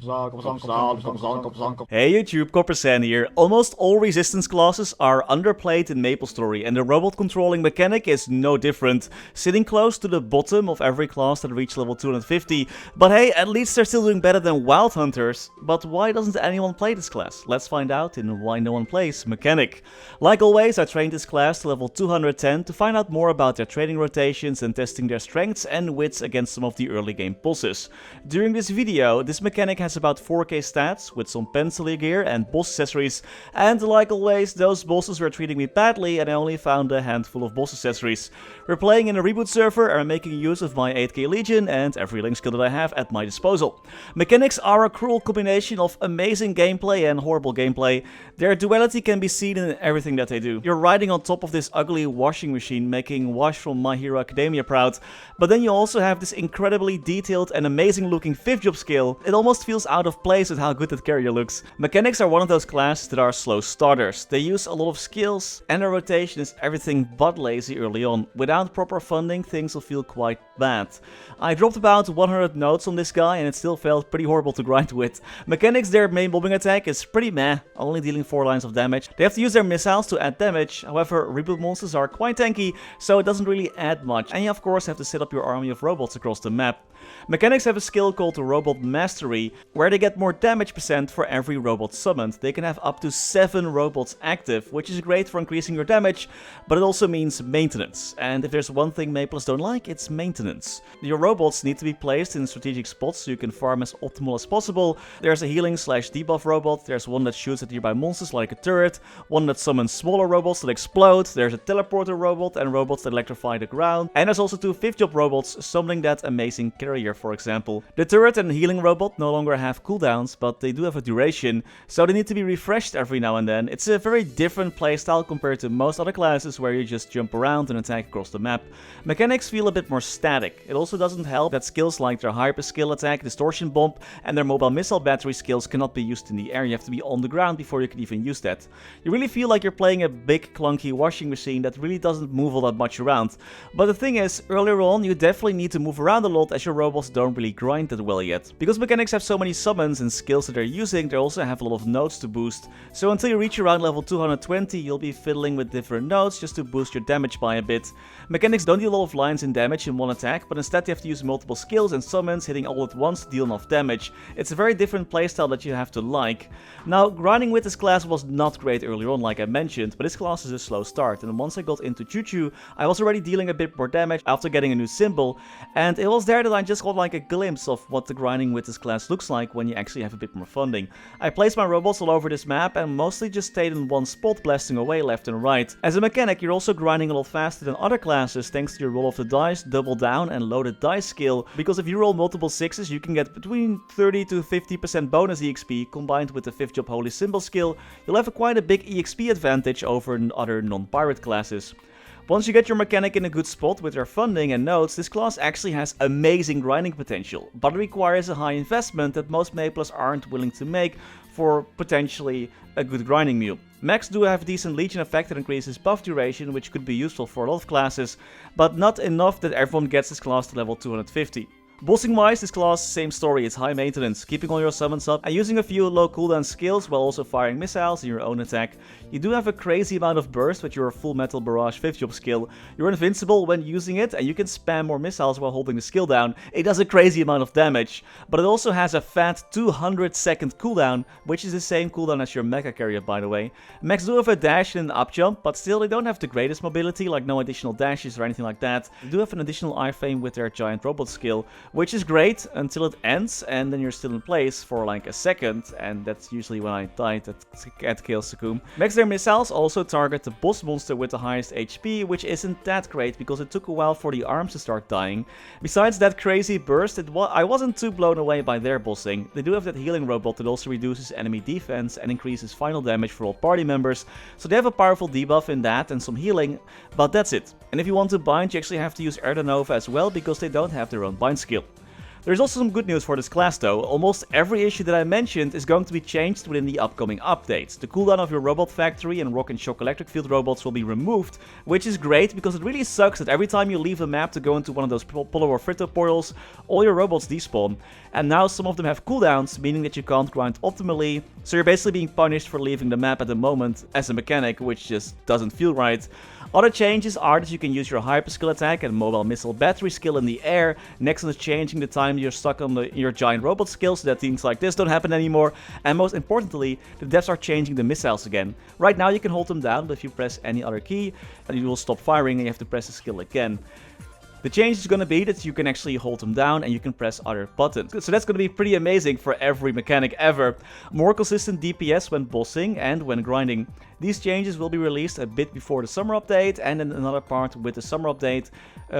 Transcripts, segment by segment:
Hey YouTube, Coppersan here. Almost all resistance classes are underplayed in MapleStory, and the robot controlling mechanic is no different, sitting close to the bottom of every class that reach level 250. But hey, at least they're still doing better than Wild Hunters. But why doesn't anyone play this class? Let's find out in Why No One Plays Mechanic. Like always, I trained this class to level 210 to find out more about their training rotations and testing their strengths and wits against some of the early game bosses. During this video, this mechanic has about 4k stats with some pencil gear and boss accessories, and like always, those bosses were treating me badly and I only found a handful of boss accessories. We're playing in a reboot server and I'm making use of my 8k legion and every link skill that I have at my disposal. Mechanics are a cruel combination of amazing gameplay and horrible gameplay. Their duality can be seen in everything that they do. You're riding on top of this ugly washing machine making Wash from My Hero Academia proud, but then you also have this incredibly detailed and amazing looking 5th job skill. It almost feels out of place with how good that carrier looks. Mechanics are one of those classes that are slow starters. They use a lot of skills and their rotation is everything but lazy early on. Without proper funding, things will feel quite bad. I dropped about 100 notes on this guy and it still felt pretty horrible to grind with. Mechanics, their main bombing attack is pretty meh, only dealing 4 lines of damage. They have to use their missiles to add damage, however reboot monsters are quite tanky, so it doesn't really add much, and you of course have to set up your army of robots across the map. Mechanics have a skill called Robot Mastery, where they get more damage percent for every robot summoned. They can have up to 7 robots active, which is great for increasing your damage, but it also means maintenance. And if there's one thing Maples don't like, it's maintenance. Your robots need to be placed in strategic spots so you can farm as optimal as possible. There's a healing / debuff robot, there's one that shoots at nearby monsters like a turret, one that summons smaller robots that explode, there's a teleporter robot and robots that electrify the ground, and there's also 2 5th job robots summoning that amazing carrier, for example. The turret and healing robot no longer have cooldowns, but they do have a duration, so they need to be refreshed every now and then. It's a very different playstyle compared to most other classes where you just jump around and attack across the map. Mechanics feel a bit more static. It also doesn't help that skills like their hyper skill attack, distortion bomb, and their mobile missile battery skills cannot be used in the air. You have to be on the ground before you can even use that. You really feel like you're playing a big clunky washing machine that really doesn't move all that much around. But the thing is, earlier on you definitely need to move around a lot as your robots don't really grind that well yet. Because mechanics have so many summons and skills that they're using, they also have a lot of nodes to boost. So until you reach around level 220, you'll be fiddling with different nodes just to boost your damage by a bit. Mechanics don't deal a lot of lines in damage in one attack, but instead you have to use multiple skills and summons hitting all at once to deal enough damage. It's a very different playstyle that you have to like. Now, grinding with this class was not great earlier on, like I mentioned, but this class is a slow start, and once I got into Choo-Choo, I was already dealing a bit more damage after getting a new symbol, and it was there that I just got like a glimpse of what the grinding with this class looks like when you actually have a bit more funding. I placed my robots all over this map and mostly just stayed in one spot, blasting away left and right. As a mechanic, you're also grinding a lot faster than other classes thanks to your roll of the dice, double down and loaded dice skill, because if you roll multiple 6s, you can get between 30 to 50% bonus EXP combined with the 5th job holy symbol skill. You'll have quite a big EXP advantage over other non-pirate classes. Once you get your mechanic in a good spot with your funding and nodes, this class actually has amazing grinding potential, but it requires a high investment that most Maples aren't willing to make for potentially a good grinding meal. Mechs do have a decent legion effect that increases buff duration, which could be useful for a lot of classes, but not enough that everyone gets this class to level 250. Bossing wise, this class, same story, it's high maintenance, keeping all your summons up and using a few low cooldown skills while also firing missiles in your own attack. You do have a crazy amount of burst with your full metal barrage 5th job skill. You're invincible when using it and you can spam more missiles while holding the skill down. It does a crazy amount of damage, but it also has a fat 200-second cooldown, which is the same cooldown as your mecha carrier, by the way. Mechs do have a dash and an up jump, but still they don't have the greatest mobility, like no additional dashes or anything like that. They do have an additional iframe with their giant robot skill, which is great until it ends and then you're still in place for like a second, and that's usually when I died at Kale Sakum. Mechs, their missiles also target the boss monster with the highest HP, which isn't that great because it took a while for the arms to start dying. Besides that crazy burst, I wasn't too blown away by their bossing. They do have that healing robot that also reduces enemy defense and increases final damage for all party members, so they have a powerful debuff in that and some healing, but that's it. And if you want to bind, you actually have to use Erdanova as well because they don't have their own bind skill. There's also some good news for this class though. Almost every issue that I mentioned is going to be changed within the upcoming updates. The cooldown of your robot factory and rock and shock electric field robots will be removed, which is great because it really sucks that every time you leave a map to go into one of those polar or frito portals, all your robots despawn. And now some of them have cooldowns, meaning that you can't grind optimally, so you're basically being punished for leaving the map at the moment as a mechanic, which just doesn't feel right. Other changes are that you can use your hyper skill attack and mobile missile battery skill in the air, next to changing the time you're stuck on your giant robot skill so that things like this don't happen anymore. And most importantly, the devs are changing the missiles again. Right now you can hold them down, but if you press any other key, then you will stop firing and you have to press the skill again. The change is going to be that you can actually hold them down and you can press other buttons. So that's going to be pretty amazing for every mechanic ever. More consistent DPS when bossing and when grinding. These changes will be released a bit before the summer update, and then another part with the summer update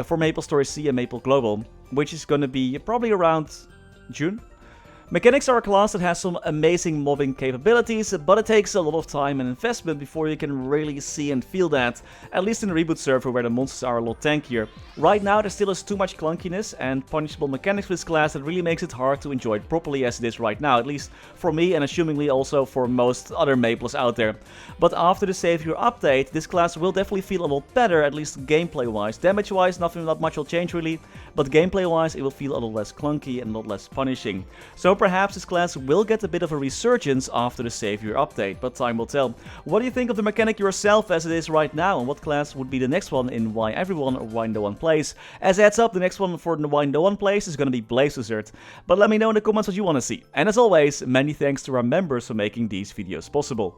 for MapleStory C and Maple Global, which is going to be probably around June. Mechanics are a class that has some amazing mobbing capabilities, but it takes a lot of time and investment before you can really see and feel that, at least in the reboot server where the monsters are a lot tankier. Right now there still is too much clunkiness and punishable mechanics for this class that really makes it hard to enjoy it properly as it is right now, at least for me and assumingly also for most other Maples out there. But after the Savior update, this class will definitely feel a lot better, at least gameplay wise. Damage wise, not much will change really, but gameplay wise it will feel a lot less clunky and a lot less punishing. So perhaps this class will get a bit of a resurgence after the Savior update, but time will tell. What do you think of the mechanic yourself as it is right now, and what class would be the next one in Why Everyone or Why No One Plays? As a heads up, the next one for the Why No One Plays is going to be Blaze Wizard, but let me know in the comments what you want to see. And as always, many thanks to our members for making these videos possible.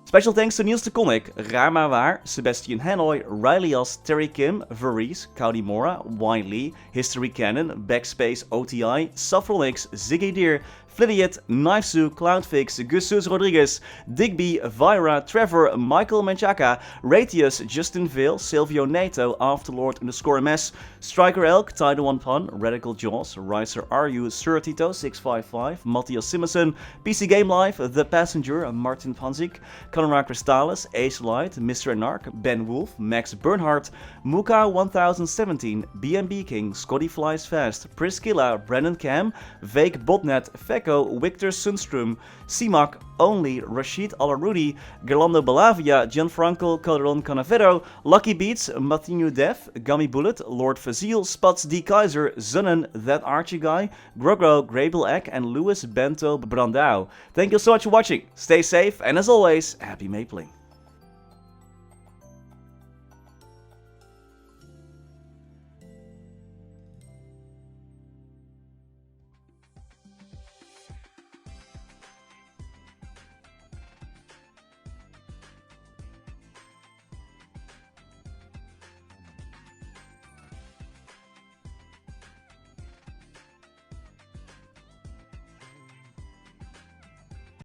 Special thanks to Niels de Coninck, Raar maar waar, Sebastian Hanoy, Ryalias, Terry Kim, Vareese, Mora, Lee, Historycanon, BackSpaceOTI, Saffronyx, Ziggy Deer, Flidiot, Knifesu, Cloudfix, Gussus Rodriguez, Digby, Vira, Trevor, Michael Menchaca, Ratius, Justin Vale, Silvio Nato, Afterlord _MS, Striker Elk, Tidal One Pun, Radical Jaws, Riser RU, Surtito 655, Mathias Simonsson, PC Game Life, The Passenger, Martin Panzik, Conrad Crystallis, Ace Light, Mr. Narc, Ben Wolf, Max Bernhardt, Muka 1017, BNB King, Scotty Flies Fast, Priscilla, Brendon Cam, Vake Botnet, Feko, Victor Sundstrom, Ceemak, Only, Rashid Alarudi, Gerlando Balavia, Gianfranco Calderon Canavero, Lucky Beats, Mathieu Def, Gummy Bullet, Lord Fazil, Spats D. Kaiser, Zunnen, That Archie Guy, Grogro, Grable Egg, and Louis Bento Brandau. Thank you so much for watching, stay safe, and as always, happy mapling.